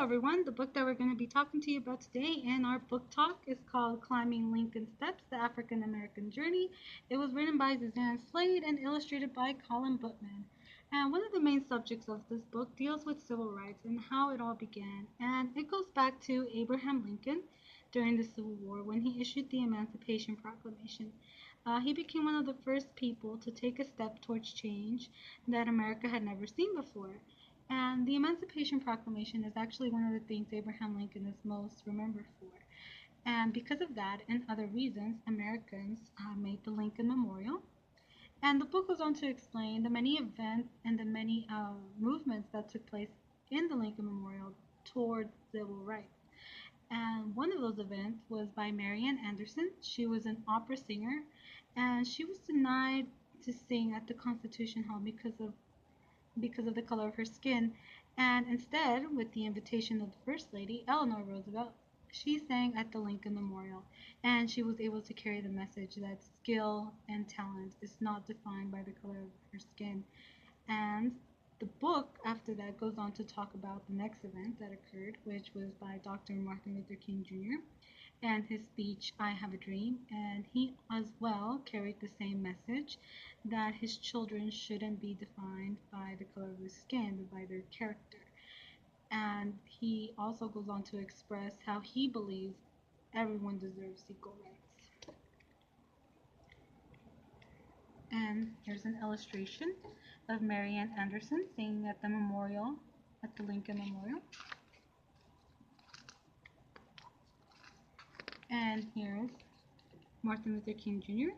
Hello, everyone. The book that we're going to be talking to you about today in our book talk is called Climbing Lincoln Steps, The African American Journey. It was written by Suzanne Slade and illustrated by Colin Buttman. And one of the main subjects of this book deals with civil rights and how it all began. And it goes back to Abraham Lincoln during the Civil War when he issued the Emancipation Proclamation. He became one of the first people to take a step towards change that America had never seen before. And the Emancipation Proclamation is actually one of the things Abraham Lincoln is most remembered for. And because of that and other reasons, Americans made the Lincoln Memorial. And the book goes on to explain the many events and the many movements that took place in the Lincoln Memorial toward civil rights. And one of those events was by Marian Anderson. She was an opera singer, and she was denied to sing at the Constitution Hall because of the color of her skin, and instead, with the invitation of the First Lady, Eleanor Roosevelt, she sang at the Lincoln Memorial, and she was able to carry the message that skill and talent is not defined by the color of her skin. And the book after that goes on to talk about the next event that occurred, which was by Dr. Martin Luther King Jr. and his speech, I Have a Dream. And he as well carried the same message that his children shouldn't be defined by the color of their skin, but by their character. And he also goes on to express how he believes everyone deserves equal rights. And here's an illustration of Marian Anderson singing at the memorial, at the Lincoln Memorial. And here's Martin Luther King Jr.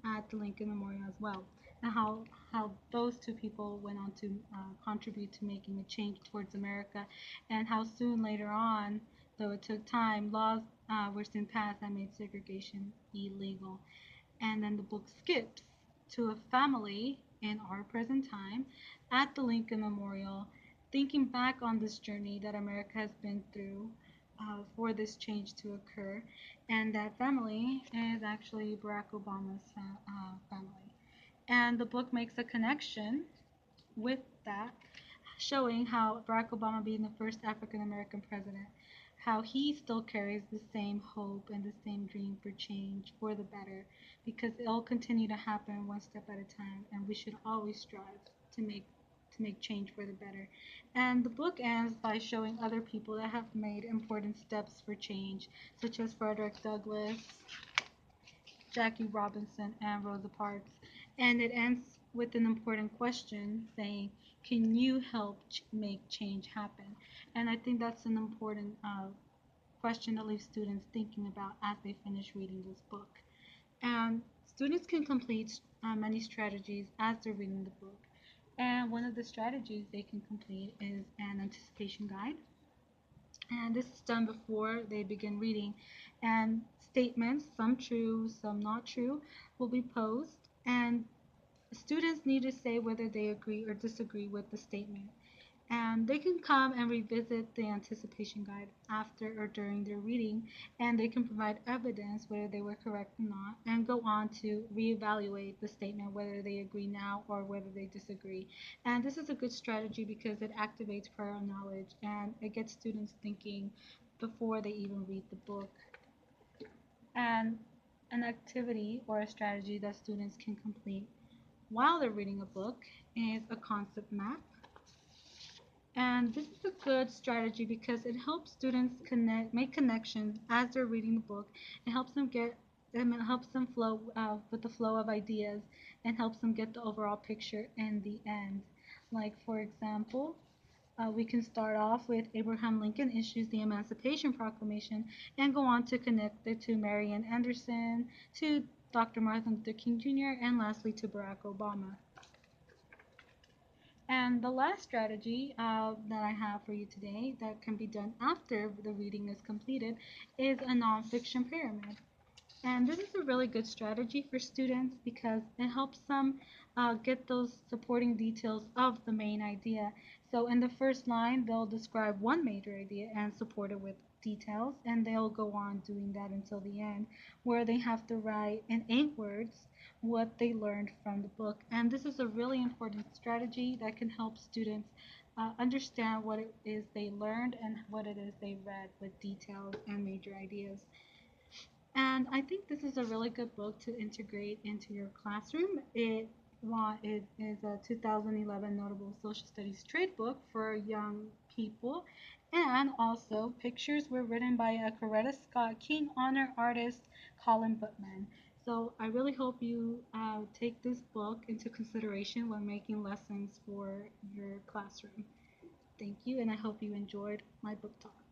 at the Lincoln Memorial as well, and how those two people went on to contribute to making a change towards America, and how soon later on, though it took time, laws were soon passed that made segregation illegal. And then the book skips to a family in our present time at the Lincoln Memorial, thinking back on this journey that America has been through for this change to occur. And that family is actually Barack Obama's family. And the book makes a connection with that, showing how Barack Obama, being the first African American president, how he still carries the same hope and the same dream for change for the better, because it'll continue to happen one step at a time, and we should always strive to make change for the better. And the book ends by showing other people that have made important steps for change, such as Frederick Douglass, Jackie Robinson, and Rosa Parks. And it ends with an important question saying, can you help make change happen? And I think that's an important question to leave students thinking about as they finish reading this book. And students can complete many strategies as they're reading the book. And one of the strategies they can complete is an anticipation guide. And this is done before they begin reading. And statements, some true, some not true, will be posed. And students need to say whether they agree or disagree with the statement. And they can come and revisit the anticipation guide after or during their reading, and they can provide evidence whether they were correct or not, and go on to reevaluate the statement whether they agree now or whether they disagree. And this is a good strategy because it activates prior knowledge and it gets students thinking before they even read the book. And an activity or a strategy that students can complete while they're reading a book is a concept map. And this is a good strategy because it helps students make connections as they're reading the book. It helps them flow with the flow of ideas, and helps them get the overall picture in the end. Like for example, we can start off with Abraham Lincoln issues the Emancipation Proclamation, and go on to connect it to Marian Anderson, to Dr. Martin Luther King Jr., and lastly to Barack Obama. And the last strategy that I have for you today that can be done after the reading is completed is a nonfiction pyramid. And this is a really good strategy for students because it helps them get those supporting details of the main idea. So in the first line, they'll describe one major idea and support it with details, and they'll go on doing that until the end, where they have to write in 8 words what they learned from the book. And this is a really important strategy that can help students understand what it is they learned and what it is they read with details and major ideas. And I think this is a really good book to integrate into your classroom. It is a 2011 notable social studies trade book for young people. And also, pictures were written by a Coretta Scott King honor artist, Colin Putman. So I really hope you take this book into consideration when making lessons for your classroom. Thank you, and I hope you enjoyed my book talk.